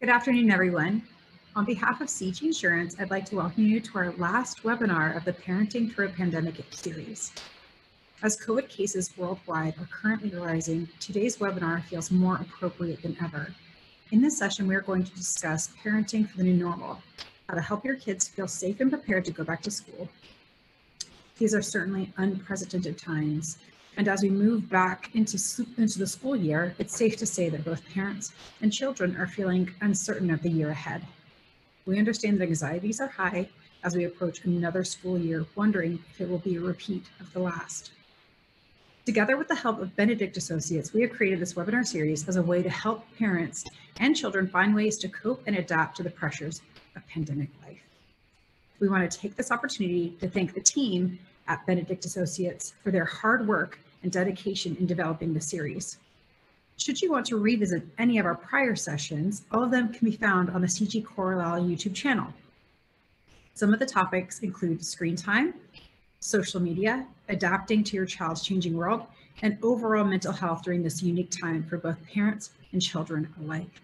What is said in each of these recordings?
Good afternoon, everyone. On behalf of CG Insurance, I'd like to welcome you to our last webinar of the Parenting Through a Pandemic series. As COVID cases worldwide are currently rising, today's webinar feels more appropriate than ever. In this session, we are going to discuss parenting for the new normal, how to help your kids feel safe and prepared to go back to school. These are certainly unprecedented times, and as we move back into the school year, it's safe to say that both parents and children are feeling uncertain of the year ahead. We understand that anxieties are high as we approach another school year, wondering if it will be a repeat of the last. Together with the help of Benedict Associates, we have created this webinar series as a way to help parents and children find ways to cope and adapt to the pressures of pandemic life. We want to take this opportunity to thank the team at Benedict Associates for their hard work and dedication in developing the series. Should you want to revisit any of our prior sessions, all of them can be found on the CG Corral YouTube channel. Some of the topics include screen time, social media, adapting to your child's changing world, and overall mental health during this unique time for both parents and children alike.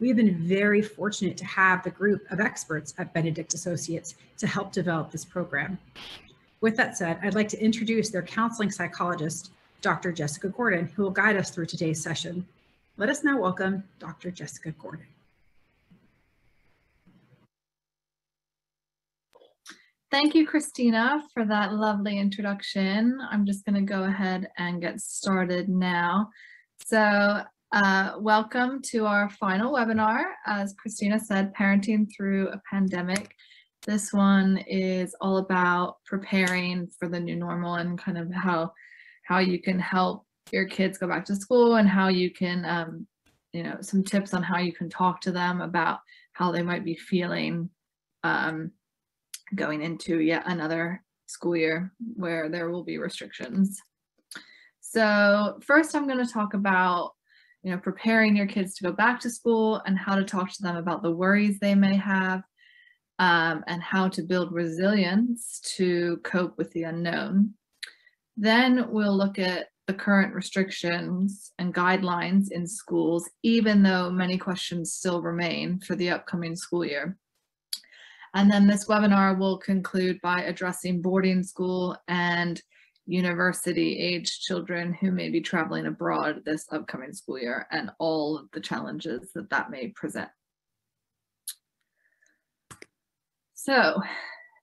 We have been very fortunate to have the group of experts at Benedict Associates to help develop this program. With that said, I'd like to introduce their counseling psychologist, Dr. Jessica Gordon, who will guide us through today's session. Let us now welcome Dr. Jessica Gordon. Thank you, Christina, for that lovely introduction. I'm just going to go ahead and get started now. So welcome to our final webinar. As Christina said, Parenting Through a Pandemic. This one is all about preparing for the new normal and kind of how you can help your kids go back to school and how you can, some tips on how you can talk to them about how they might be feeling going into yet another school year where there will be restrictions. So first I'm going to talk about, preparing your kids to go back to school and how to talk to them about the worries they may have and how to build resilience to cope with the unknown. Then we'll look at the current restrictions and guidelines in schools, even though many questions still remain for the upcoming school year. And then this webinar will conclude by addressing boarding school and university-age children who may be traveling abroad this upcoming school year and all of the challenges that that may present. So,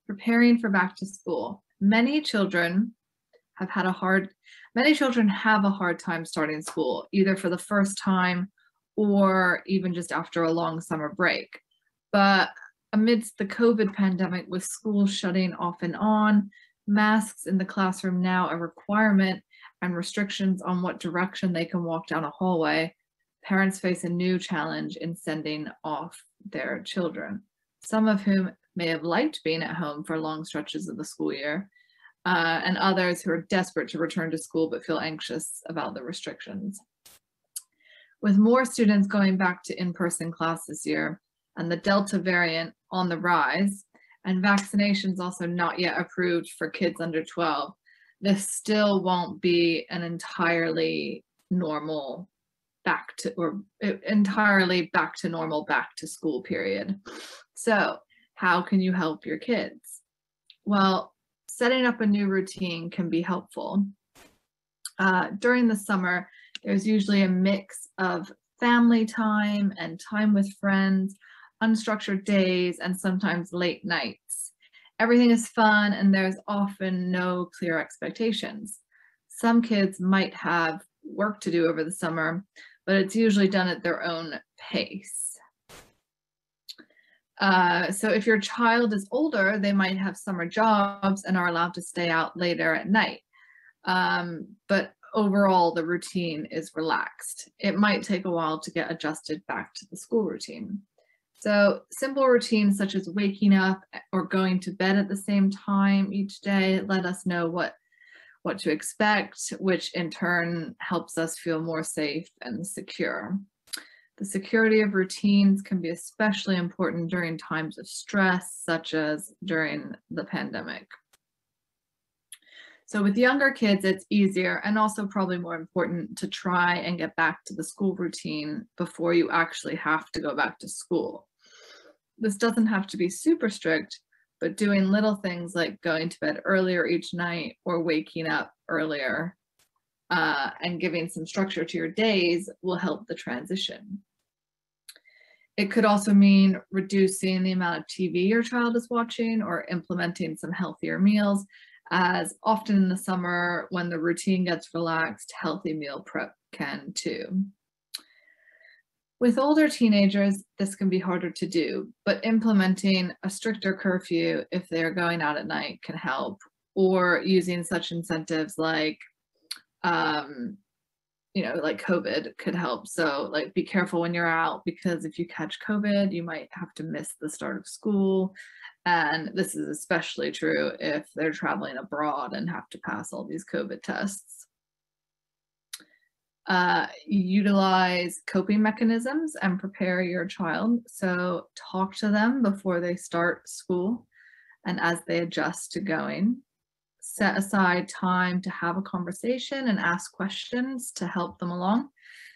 preparing for back to school. Many children have a hard time starting school, either for the first time or even just after a long summer break. But amidst the COVID pandemic, with schools shutting off and on, masks in the classroom now a requirement, and restrictions on what direction they can walk down a hallway, parents face a new challenge in sending off their children, some of whom may have liked being at home for long stretches of the school year, and others who are desperate to return to school but feel anxious about the restrictions. With more students going back to in-person class this year and the Delta variant on the rise, and vaccinations also not yet approved for kids under 12, this still won't be an entirely normal back to normal back to school period. So how can you help your kids? Well, setting up a new routine can be helpful. During the summer, there's usually a mix of family time and time with friends, unstructured days, and sometimes late nights. Everything is fun and there's often no clear expectations. Some kids might have work to do over the summer, but it's usually done at their own pace. So if your child is older, they might have summer jobs and are allowed to stay out later at night. But overall, the routine is relaxed. It might take a while to get adjusted back to the school routine. So simple routines such as waking up or going to bed at the same time each day let us know what to expect, which in turn helps us feel more safe and secure. The security of routines can be especially important during times of stress, such as during the pandemic. So with younger kids, it's easier and also probably more important to try and get back to the school routine before you actually have to go back to school. This doesn't have to be super strict, but doing little things like going to bed earlier each night or waking up earlier and giving some structure to your days will help the transition. It could also mean reducing the amount of TV your child is watching or implementing some healthier meals, as often in the summer when the routine gets relaxed, healthy meal prep can too. With older teenagers, this can be harder to do, but implementing a stricter curfew if they're going out at night can help, or using such incentives like like COVID could help. So like be careful when you're out, because if you catch COVID, you might have to miss the start of school. And this is especially true if they're traveling abroad and have to pass all these COVID tests. Utilize coping mechanisms and prepare your child. So talk to them before they start school and as they adjust to going. Set aside time to have a conversation and ask questions to help them along,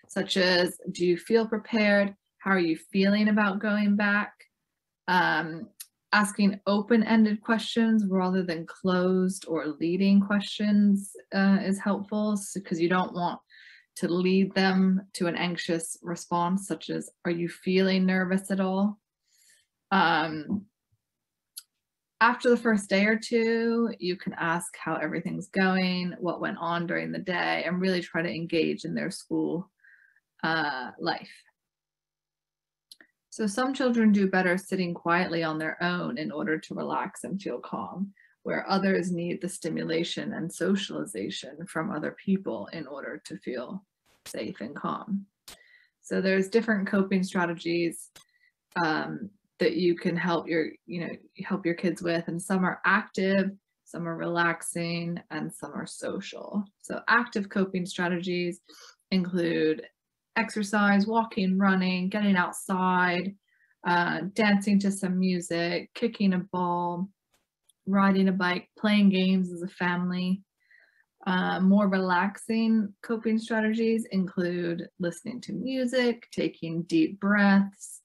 such as, do you feel prepared? How are you feeling about going back? Asking open-ended questions rather than closed or leading questions is helpful, because you don't want to lead them to an anxious response, such as, are you feeling nervous at all? After the first day or two, you can ask how everything's going, what went on during the day, and really try to engage in their school life. So some children do better sitting quietly on their own in order to relax and feel calm, where others need the stimulation and socialization from other people in order to feel safe and calm. So there's different coping strategies that you can help your kids with, and some are active, some are relaxing, and some are social. So active coping strategies include exercise, walking, running, getting outside, dancing to some music, kicking a ball, riding a bike, playing games as a family. More relaxing coping strategies include listening to music, taking deep breaths,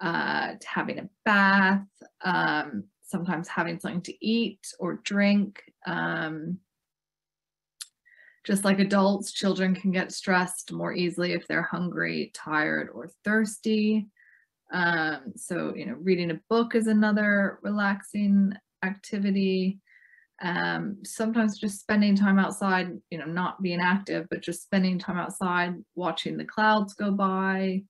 having a bath, sometimes having something to eat or drink. Just like adults, children can get stressed more easily if they're hungry, tired, or thirsty. So, reading a book is another relaxing activity. Sometimes just spending time outside, not being active, but just spending time outside, watching the clouds go by,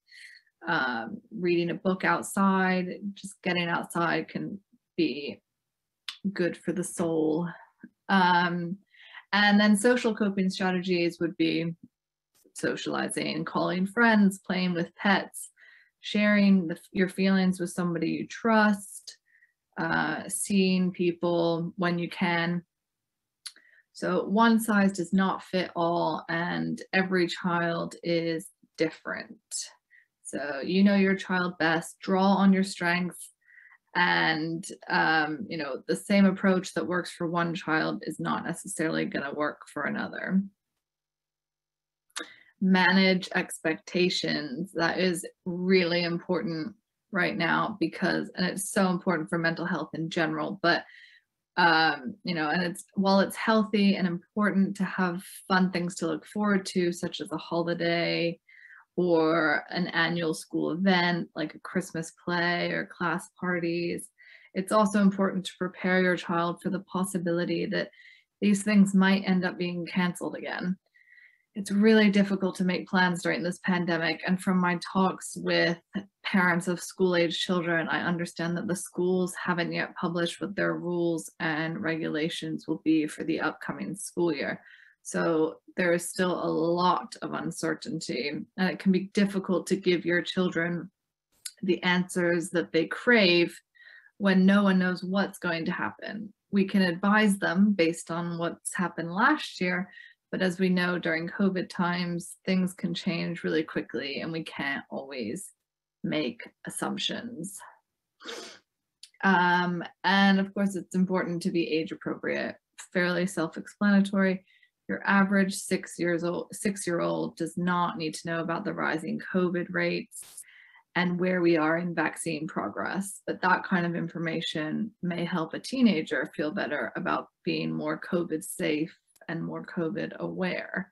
reading a book outside, just getting outside can be good for the soul. And then social coping strategies would be socializing, calling friends, playing with pets, sharing your feelings with somebody you trust, seeing people when you can. So one size does not fit all, and every child is different. So your child best, draw on your strengths, and the same approach that works for one child is not necessarily going to work for another. Manage expectations. That is really important right now, and it's so important for mental health in general, but and while it's healthy and important to have fun things to look forward to, such as a holiday or an annual school event like a Christmas play or class parties, it's also important to prepare your child for the possibility that these things might end up being canceled again. It's really difficult to make plans during this pandemic, and from my talks with parents of school-age children, I understand that the schools haven't yet published what their rules and regulations will be for the upcoming school year. So there is still a lot of uncertainty, and it can be difficult to give your children the answers that they crave when no one knows what's going to happen. We can advise them based on what's happened last year, but as we know, during COVID times, things can change really quickly, and we can't always make assumptions. And of course, it's important to be age appropriate fairly self-explanatory. Your average 6-year-old does not need to know about the rising COVID rates and where we are in vaccine progress, but that kind of information may help a teenager feel better about being more COVID safe and more COVID aware.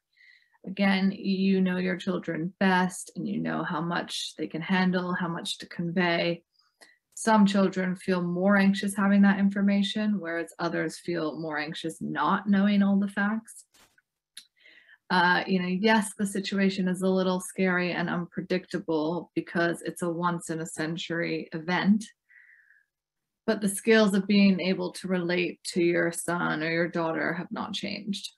Again, you know your children best and you know how much they can handle, how much to convey. Some children feel more anxious having that information, whereas others feel more anxious not knowing all the facts. Yes, the situation is a little scary and unpredictable because it's a once in a century event, but the skills of being able to relate to your son or your daughter have not changed.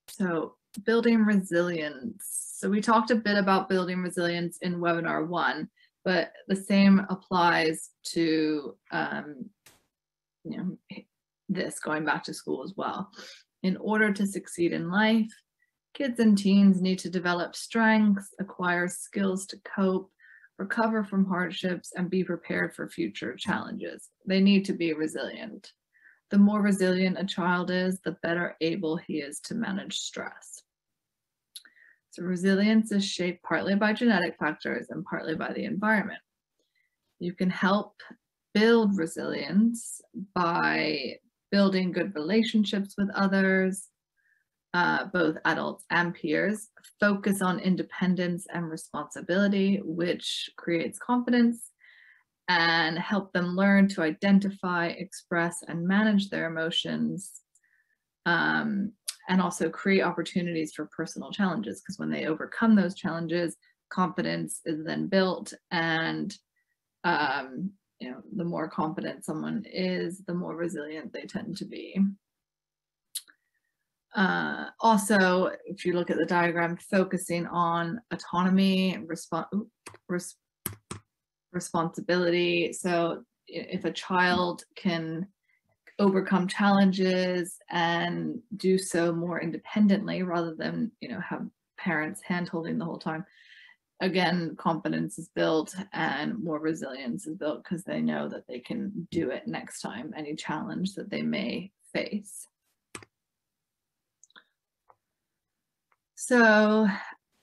So building resilience. So we talked a bit about building resilience in webinar 1, but the same applies to this going back to school as well. In order to succeed in life, kids and teens need to develop strengths, acquire skills to cope, recover from hardships, and be prepared for future challenges. They need to be resilient. The more resilient a child is, the better able he is to manage stress. So resilience is shaped partly by genetic factors and partly by the environment. You can help build resilience by building good relationships with others, both adults and peers, focus on independence and responsibility, which creates confidence, and help them learn to identify, express, and manage their emotions, and also create opportunities for personal challenges, because when they overcome those challenges, confidence is then built, and the more confident someone is, the more resilient they tend to be. Also, if you look at the diagram, focusing on autonomy, responsibility. So if a child can overcome challenges and do so more independently rather than, have parents hand-holding the whole time, again, confidence is built and more resilience is built because they know that they can do it next time, any challenge that they may face. So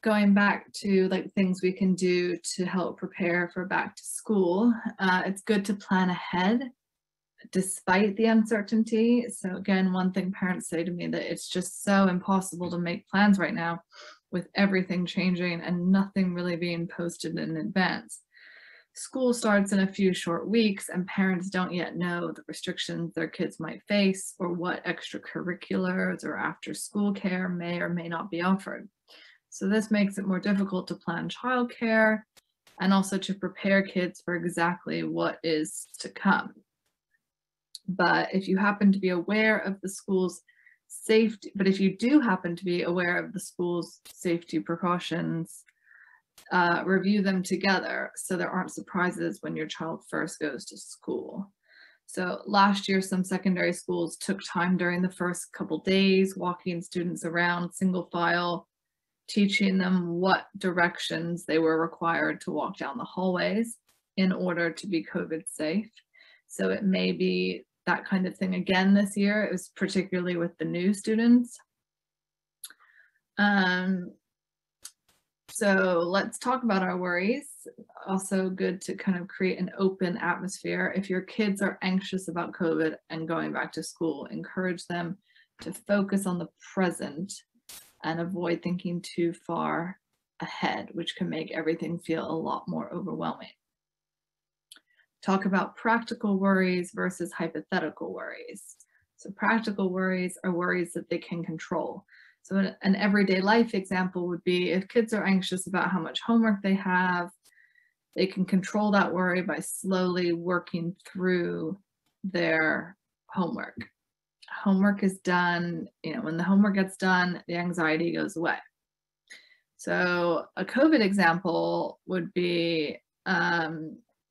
going back to things we can do to help prepare for back to school, it's good to plan ahead despite the uncertainty. So again, one thing parents say to me that it's just so impossible to make plans right now with everything changing and nothing really being posted in advance. School starts in a few short weeks and parents don't yet know the restrictions their kids might face or what extracurriculars or after school care may or may not be offered. So this makes it more difficult to plan childcare and also to prepare kids for exactly what is to come. But if you happen to be aware of the school's safety, if you do happen to be aware of the school's safety precautions, review them together so there aren't surprises when your child first goes to school. So last year, some secondary schools took time during the first couple days, walking students around single file, teaching them what directions they were required to walk down the hallways in order to be COVID safe. So it may be that kind of thing again this year. It was particularly with the new students. So let's talk about our worries. Also good to kind of create an open atmosphere. If your kids are anxious about COVID and going back to school, encourage them to focus on the present and avoid thinking too far ahead, which can make everything feel a lot more overwhelming. Talk about practical worries versus hypothetical worries. So practical worries are worries that they can control. So an everyday life example would be if kids are anxious about how much homework they have, they can control that worry by slowly working through their homework. Homework is done, when the homework gets done, the anxiety goes away. So a COVID example would be,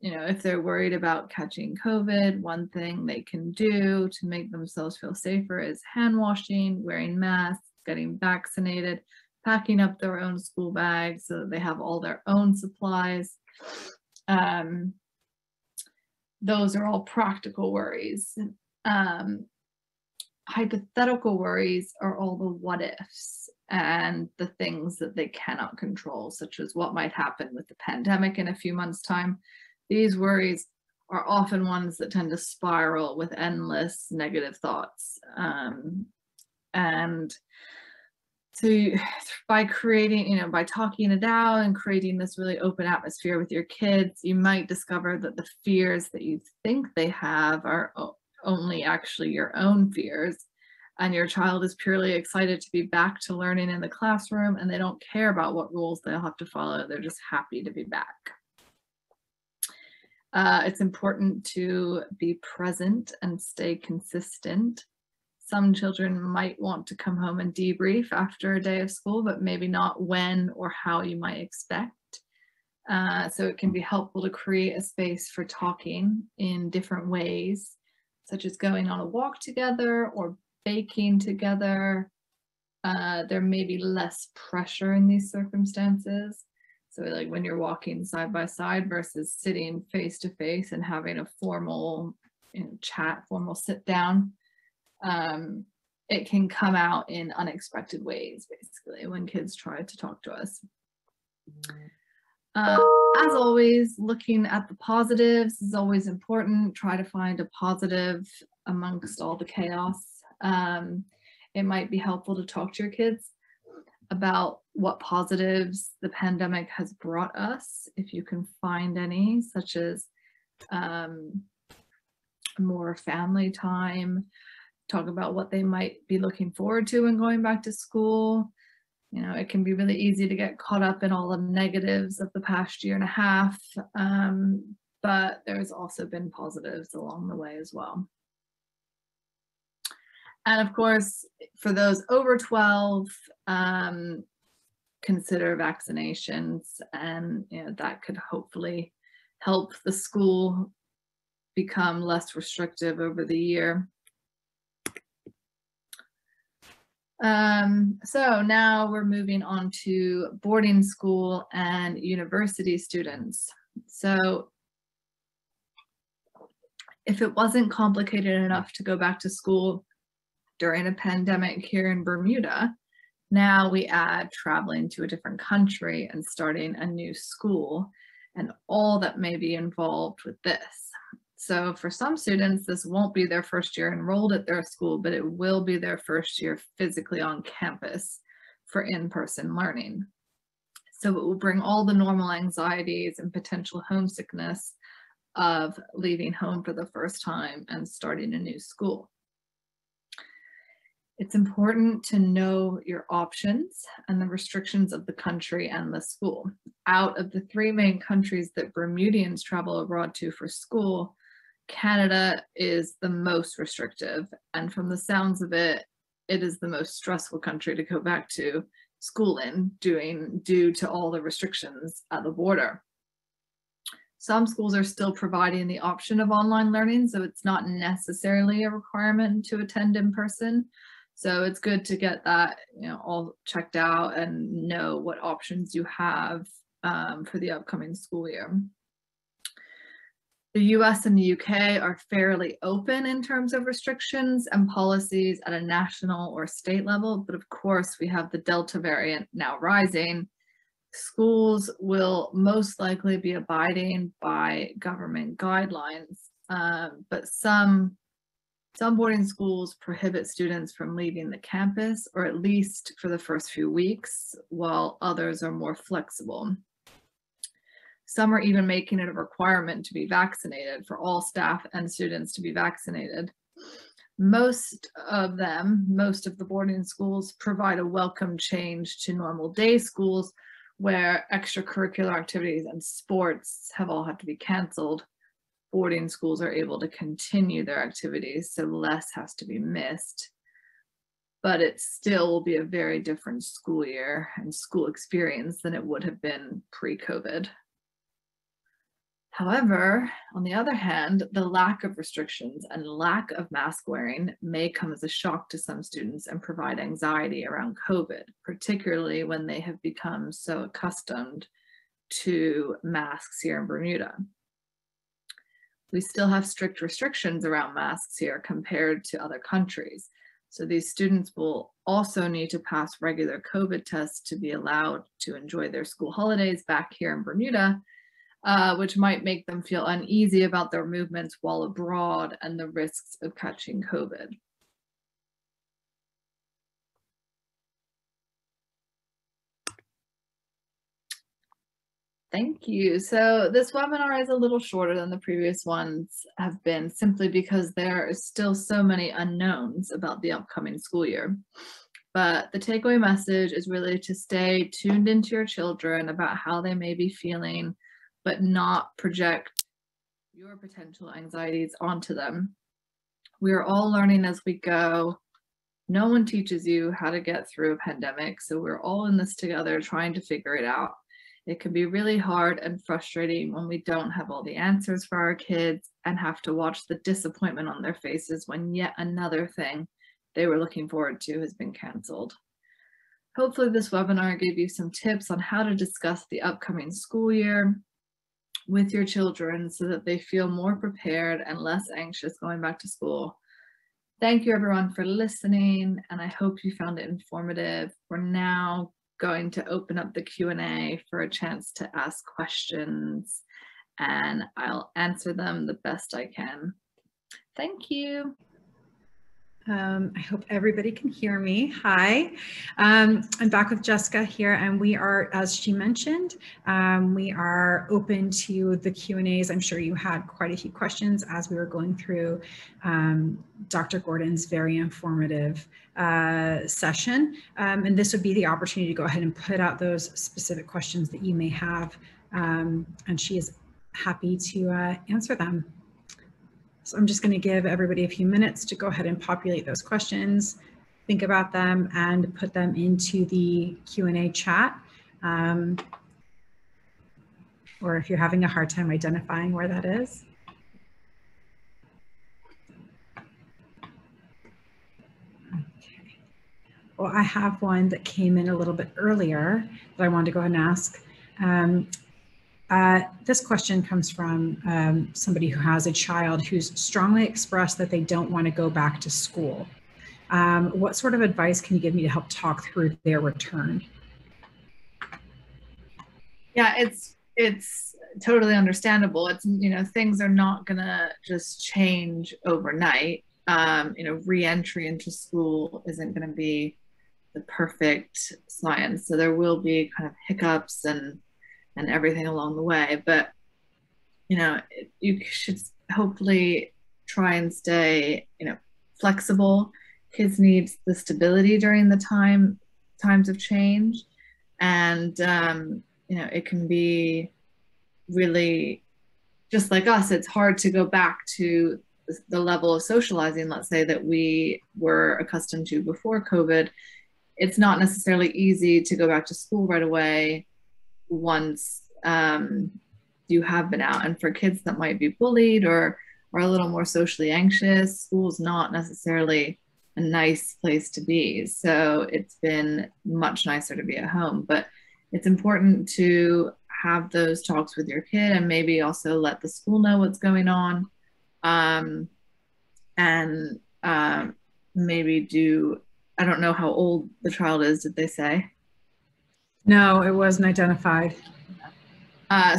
if they're worried about catching COVID, one thing they can do to make themselves feel safer is hand washing, wearing masks, getting vaccinated, packing up their own school bags so that they have all their own supplies. Those are all practical worries. Hypothetical worries are all the what ifs and the things that they cannot control, such as what might happen with the pandemic in a few months' time. These worries are often ones that tend to spiral with endless negative thoughts. And so by creating, by talking it out and creating this really open atmosphere with your kids, you might discover that the fears that you think they have are only actually your own fears, and your child is purely excited to be back to learning in the classroom, and they don't care about what rules they'll have to follow. They're just happy to be back. It's important to be present and stay consistent. Some children might want to come home and debrief after a day of school, but maybe not when or how you might expect. So it can be helpful to create a space for talking in different ways, such as going on a walk together or baking together. There may be less pressure in these circumstances. So like when you're walking side by side versus sitting face to face and having a formal chat, formal sit down, it can come out in unexpected ways, basically, when kids try to talk to us. As always, looking at the positives is always important. Try to find a positive amongst all the chaos. It might be helpful to talk to your kids about what positives the pandemic has brought us, if you can find any, such as more family time. Talk about what they might be looking forward to when going back to school. It can be really easy to get caught up in all the negatives of the past year and a half, but there's also been positives along the way as well. And of course, for those over 12, consider vaccinations, and that could hopefully help the school become less restrictive over the year. So now we're moving on to boarding school and university students. So if it wasn't complicated enough to go back to school during a pandemic here in Bermuda, now we add traveling to a different country and starting a new school and all that may be involved with this. So for some students, this won't be their first year enrolled at their school, but it will be their first year physically on campus for in-person learning. So it will bring all the normal anxieties and potential homesickness of leaving home for the first time and starting a new school. It's important to know your options and the restrictions of the country and the school. Out of the 3 main countries that Bermudians travel abroad to for school, Canada is the most restrictive, and from the sounds of it, it is the most stressful country to go back to school in, due to all the restrictions at the border. Some schools are still providing the option of online learning, so it's not necessarily a requirement to attend in person. So it's good to get that all checked out and know what options you have for the upcoming school year. The US and the UK are fairly open in terms of restrictions and policies at a national or state level, but of course we have the Delta variant now rising. Schools will most likely be abiding by government guidelines, but some boarding schools prohibit students from leaving the campus, or at least for the first few weeks, while others are more flexible. Some are even making it a requirement to be vaccinated, for all staff and students to be vaccinated. Most of the boarding schools provide a welcome change to normal day schools, where extracurricular activities and sports have all had to be canceled. Boarding schools are able to continue their activities, so less has to be missed. But it still will be a very different school year and school experience than it would have been pre-COVID. However, on the other hand, the lack of restrictions and lack of mask wearing may come as a shock to some students and provide anxiety around COVID, particularly when they have become so accustomed to masks here in Bermuda. we still have strict restrictions around masks here compared to other countries. So these students will also need to pass regular COVID tests to be allowed to enjoy their school holidays back here in Bermuda, which might make them feel uneasy about their movements while abroad and the risks of catching COVID. Thank you. So this webinar is a little shorter than the previous ones have been, simply because there are still so many unknowns about the upcoming school year. But the takeaway message is really to stay tuned into your children about how they may be feeling, but not project your potential anxieties onto them. We are all learning as we go. No one teaches you how to get through a pandemic, so we're all in this together trying to figure it out. It can be really hard and frustrating when we don't have all the answers for our kids and have to watch the disappointment on their faces when yet another thing they were looking forward to has been canceled. Hopefully this webinar gave you some tips on how to discuss the upcoming school year with your children so that they feel more prepared and less anxious going back to school. Thank you everyone for listening, and I hope you found it informative. We're now going to open up the Q&A for a chance to ask questions, and I'll answer them the best I can. Thank you. I hope everybody can hear me. Hi, I'm back with Jessica here, and we are, as she mentioned, we are open to the Q&As. I'm sure you had quite a few questions as we were going through Dr. Gordon's very informative session, and this would be the opportunity to go ahead and put out those specific questions that you may have, and she is happy to answer them. So I'm just going to give everybody a few minutes to go ahead and populate those questions, think about them, and put them into the Q&A chat. Or if you're having a hard time identifying where that is. Okay. Well, I have one that came in a little bit earlier that I wanted to go ahead and ask. This question comes from somebody who has a child who's strongly expressed that they don't want to go back to school. What sort of advice can you give me to help talk through their return? Yeah, it's totally understandable. It's, you know, things are not gonna just change overnight. You know, re-entry into school isn't gonna be the perfect science. So there will be kind of hiccups and everything along the way, but you know, you should hopefully try and stay, you know, flexible. Kids need the stability during the times of change, and you know, it can be really, just like us, it's hard to go back to the level of socializing, let's say, that we were accustomed to before COVID. It's not necessarily easy to go back to school right away once you have been out. And for kids that might be bullied or are a little more socially anxious, school's not necessarily a nice place to be. So it's been much nicer to be at home. But it's important to have those talks with your kid and maybe also let the school know what's going on. And maybe do, I don't know how old the child is, did they say? No, it wasn't identified.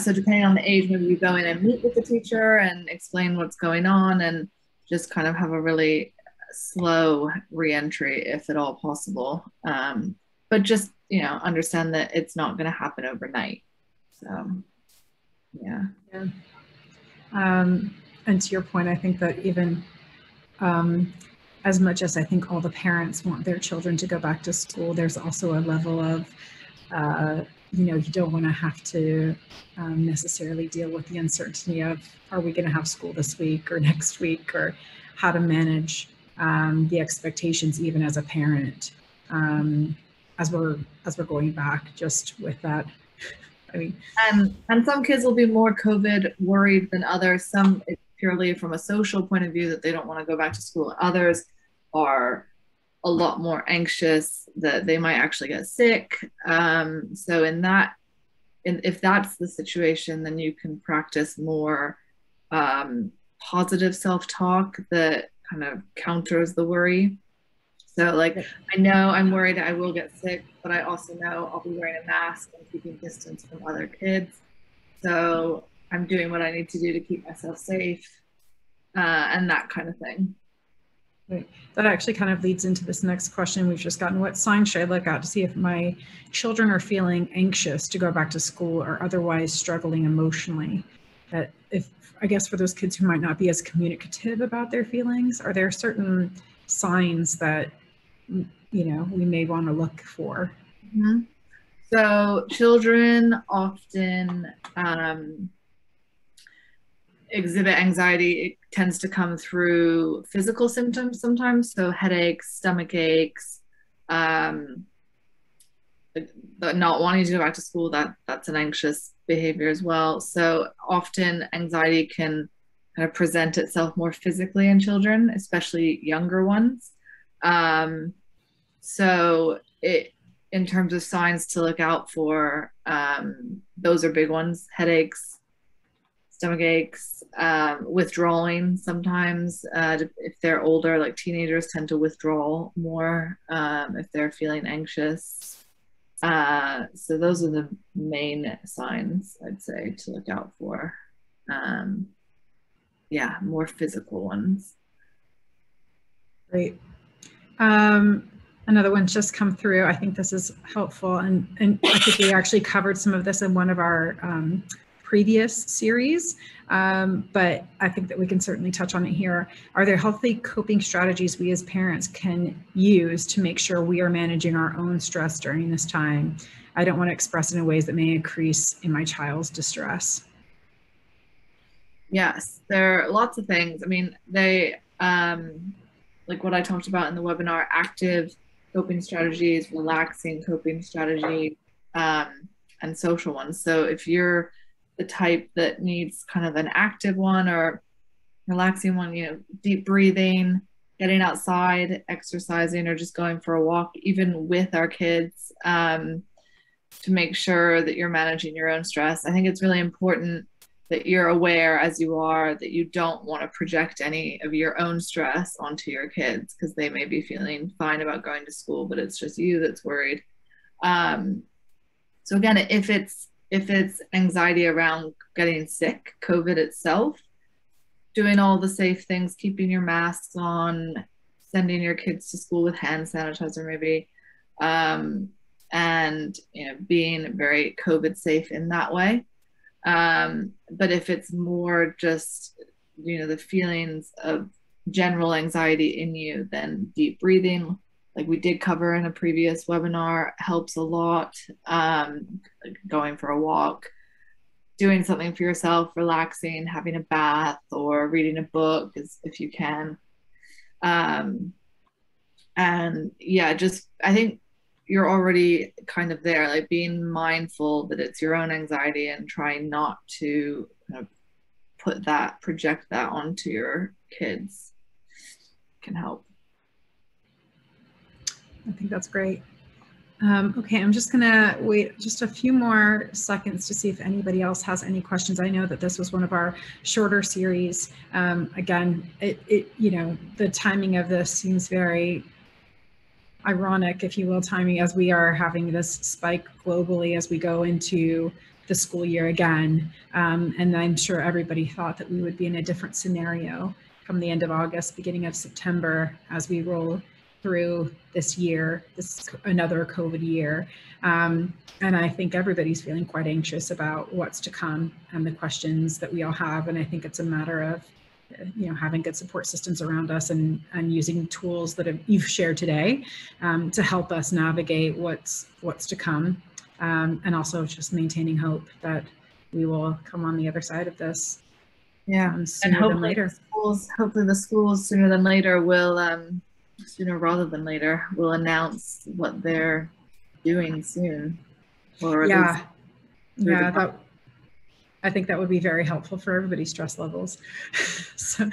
So depending on the age, maybe you go in and meet with the teacher and explain what's going on and just kind of have a really slow re-entry if at all possible. But just, you know, understand that it's not going to happen overnight. So, yeah. And to your point, I think that even as much as I think all the parents want their children to go back to school, there's also a level of you know, you don't want to have to necessarily deal with the uncertainty of, are we going to have school this week or next week, or how to manage the expectations even as a parent as we're going back, just with that. I mean, and some kids will be more COVID worried than others. Some purely from a social point of view that they don't want to go back to school. Others are a lot more anxious that they might actually get sick. So if that's the situation, then you can practice more positive self-talk that kind of counters the worry. So like, I know I'm worried I will get sick, but I also know I'll be wearing a mask and keeping distance from other kids. So I'm doing what I need to do to keep myself safe, and that kind of thing. Right. That actually kind of leads into this next question we've just gotten. What signs should I look at to see if my children are feeling anxious to go back to school or otherwise struggling emotionally? That if, I guess for those kids who might not be as communicative about their feelings, are there certain signs that, you know, we may want to look for? Mm-hmm. So children often exhibit anxiety. It tends to come through physical symptoms sometimes, so headaches, stomach aches, not wanting to go back to school. That's an anxious behavior as well. So often anxiety can kind of present itself more physically in children, especially younger ones. So in terms of signs to look out for, those are big ones: headaches, stomach aches, withdrawing sometimes. If they're older, like teenagers tend to withdraw more if they're feeling anxious. So those are the main signs I'd say to look out for. Yeah, more physical ones. Great. Another one's just come through. I think this is helpful, and I think we actually covered some of this in one of our previous series, but I think that we can certainly touch on it here. Are there healthy coping strategies we as parents can use to make sure we are managing our own stress during this time? I don't want to express it in ways that may increase in my child's distress. Yes, there are lots of things. I mean, they, like what I talked about in the webinar, active coping strategies, relaxing coping strategy, and social ones. So if you're the type that needs kind of an active one or relaxing one, you know, deep breathing, getting outside, exercising, or just going for a walk, even with our kids, to make sure that you're managing your own stress. I think it's really important that you're aware, as you are, that you don't want to project any of your own stress onto your kids, because they may be feeling fine about going to school, but it's just you that's worried. So again, if it's anxiety around getting sick, COVID itself, doing all the safe things, keeping your masks on, sending your kids to school with hand sanitizer maybe, and you know, being very COVID safe in that way. But if it's more just, you know, the feelings of general anxiety in you, then deep breathing, like we did cover in a previous webinar, helps a lot. Going for a walk, doing something for yourself, relaxing, having a bath, or reading a book if you can. And yeah, just, I think you're already kind of there, like being mindful that it's your own anxiety and trying not to kind of project that onto your kids can help. I think that's great. Okay, I'm just gonna wait just a few more seconds to see if anybody else has any questions. I know that this was one of our shorter series. Again, you know, the timing of this seems very ironic, if you will, timing, as we are having this spike globally as we go into the school year again. And I'm sure everybody thought that we would be in a different scenario come the end of August, beginning of September, as we roll through this year, another COVID year. And I think everybody's feeling quite anxious about what's to come and the questions that we all have. And I think it's a matter of, you know, having good support systems around us and using tools that you've shared today to help us navigate what's to come. And also just maintaining hope that we will come on the other side of this. Yeah, sooner than later. Hopefully the schools sooner than later will, sooner rather than later, will announce what they're doing soon. Or yeah, I think that would be very helpful for everybody's stress levels. so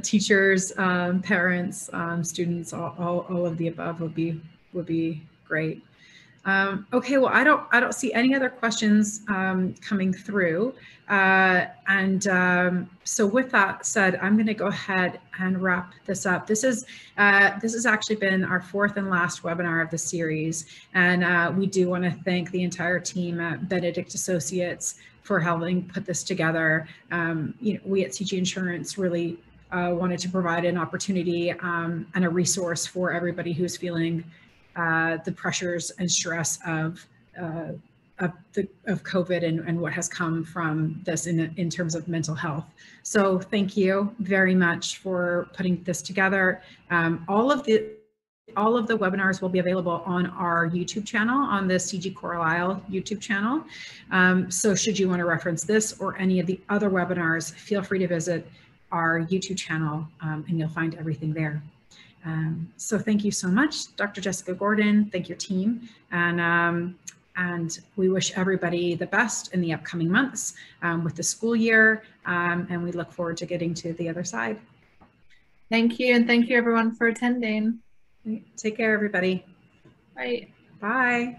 teachers, parents, students, all of the above would be great. Okay, well, I don't see any other questions coming through. So with that said, I'm going to go ahead and wrap this up. This has actually been our fourth and last webinar of the series, and we do want to thank the entire team at Benedict Associates for helping put this together. We at CG Insurance really wanted to provide an opportunity and a resource for everybody who's feeling the pressures and stress of COVID and what has come from this in terms of mental health. So thank you very much for putting this together. All of the webinars will be available on our YouTube channel, on the CG Carlisle YouTube channel. So should you want to reference this or any of the other webinars, feel free to visit our YouTube channel and you'll find everything there. So thank you so much, Dr. Jessica Gordon. Thank your team. And we wish everybody the best in the upcoming months with the school year. And we look forward to getting to the other side. Thank you. And thank you everyone for attending. Take care, everybody. Bye. Bye.